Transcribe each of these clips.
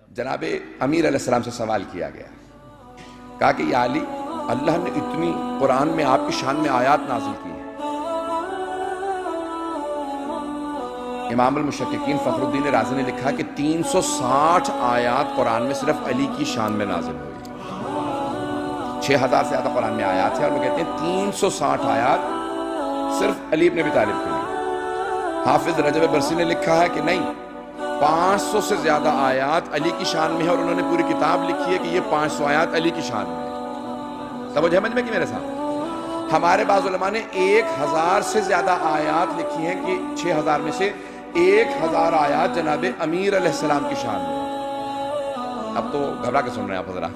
جناب امیر علیہ السلام سے سوال کیا گیا، کہا کہ یا علی، اللہ نے اتنی قرآن میں آپ کی شان میں آیات نازل کی ہیں۔ امام المشککین فخر الدین رازی نے لکھا کہ 360 آیات قرآن میں صرف علی کی شان میں نازل ہوئی۔ 6000 سے زیادہ قرآن میں آیات ہیں، اور وہ کہتے ہیں 360 آیات صرف علی ابن ابی طالب کے لیے۔ حافظ رجب برسی نے لکھا ہے کہ نہیں، 500 سے زیادہ آیات علی کی شان میں ہے، اور انہوں نے پوری کتاب لکھی ہے کہ یہ 500 آیات علی کی شان میں ہے۔ توجہ سمجھ میں کہ میرے ساتھ؟ ہمارے بعض علماء نے 1000 سے زیادہ آیات لکھی ہیں کہ 6000 میں سے 1000 آیات جناب امیر علیہ السلام کی شان میں۔ اب تو گھبرا کے سن رہے ہیں آپ حضرات۔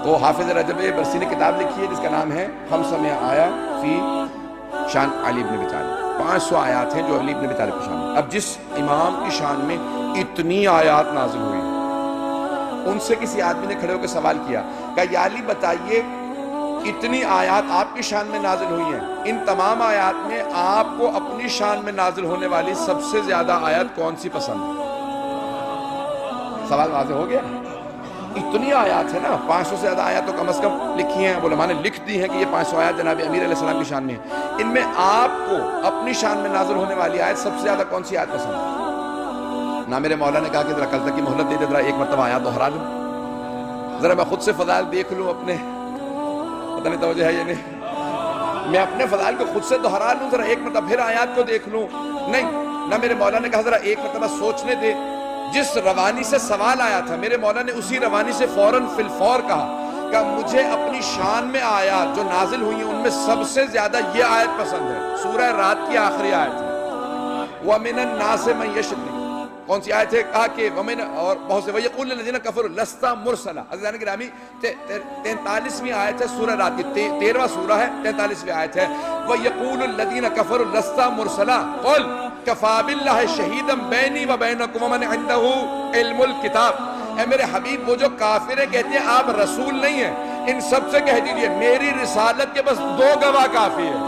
تو حافظ رجب برسی نے کتاب لکھی ہے جس کا نام ہے 500 آیا فی شان علی ابن ابی طالب۔ 500 آیات ہیں جو علی ابن ابی طالب کی شان میں۔ اب جس امام کی شان میں اتنی آیات نازل ہوئی، ان سے کسی آدمی نے کھڑے ہو کے سوال کیا کہ یا علی بتائیے، اتنی آیات آپ کی شان میں نازل ہوئی ہیں، ان تمام آیات میں آپ کو اپنی شان میں نازل ہونے والی سب سے زیادہ آیت کون سی پسند ہے؟ سوال واضح ہو گیا؟ اتنی آیات ہے نا، 500 سے زیادہ آیات تو کم از کم لکھی ہیں، علماء نے لکھ دی ہیں کہ یہ 500 آیات جناب امیر علیہ السلام کی شان میں ہیں۔ ان میں آپ کو اپنی شان میں نازل ہونے والی آیت سب سے زیادہ کون سی آیت پسند ہے؟ نہ میرے مولا نے کہا کہ ذرا کل تک کی مہلت دے دے، ذرا ایک مرتبہ آیات دہرا لوں، ذرا میں خود سے فضائل دیکھ لوں اپنے، پتہ نہیں توجہ ہے یہ نہیں، میں اپنے فضائل کو خود سے دہرا لوں، ذرا ایک مرتبہ پھر آیات کو دیکھ لوں۔ نہیں، نہ میرے مولا نے کہا ذرا ایک مرتبہ سوچنے دے۔ جس روانی سے سوال آیا تھا میرے مولا نے اسی روانی سے فوراً فی الفور کہا کہ مجھے اپنی شان میں آیات جو نازل ہوئی ہیں ان میں سب سے زیادہ یہ آیت پسند ہے، سورہ رات کی آخری آیت ہے، وَمِنَ النَّاسِ مَن يَشْرِكُ۔ کون سی آیت ہے؟ کہا کہ وَمِنَ، اور بہت سے وَيَقُولُ الَّذِينَ كَفَرُوا لَسْتَ مُرْسَلًا۔ عزیزان گرامی 43ویں آیت ہے سورہ رات کی، 13واں سورہ ہے، 43ویں آیت ہے، وَيَقُولُ الَّذِينَ كَفَرُوا لَسْتَ مُرْسَلًا قُلْ كَفَىٰ بِاللَّهِ شَهِيدًا بَيْنِي وَبَيْنَكُمْ وَمَنْ عِندَهُ عِلْمُ الْكِتَابِ۔ اے میرے حبیب، وہ جو کافر کہتے ہیں آپ رسول نہیں ہیں، ان سب سے کہہ دیجئے میری رسالت کے بس 2 گواہ کافی ہیں،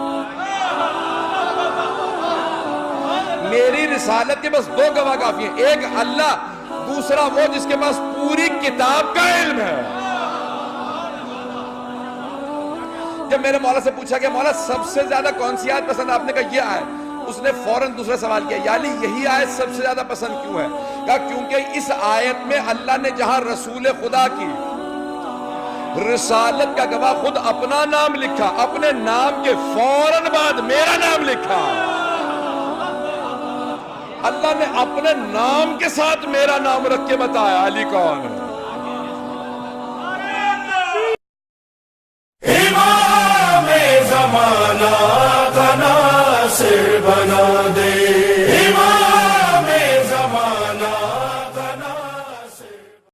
میری رسالت کے بس 2 گواہ کافی ہیں، ایک اللہ، دوسرا وہ جس کے پاس پوری کتاب کا علم ہے۔ جب میرے مولا سے پوچھا کہ مولا سب سے زیادہ کون سی آیت پسند؟ آپ نے کہا یہ آیت۔ اس نے فوراً دوسرا سوال کیا، یا علی یہی آیت سب سے زیادہ پسند کیوں ہے؟ کہا کیونکہ اس آیت میں اللہ نے جہاں رسول خدا کی رسالت کا گواہ خود اپنا نام لکھا، اپنے نام کے فوراً بعد میرا نام لکھا، اللہ نے اپنے نام کے ساتھ میرا نام رکھ کے بتایا علی کون ہے۔ امام زمانہ کا ناصر بنا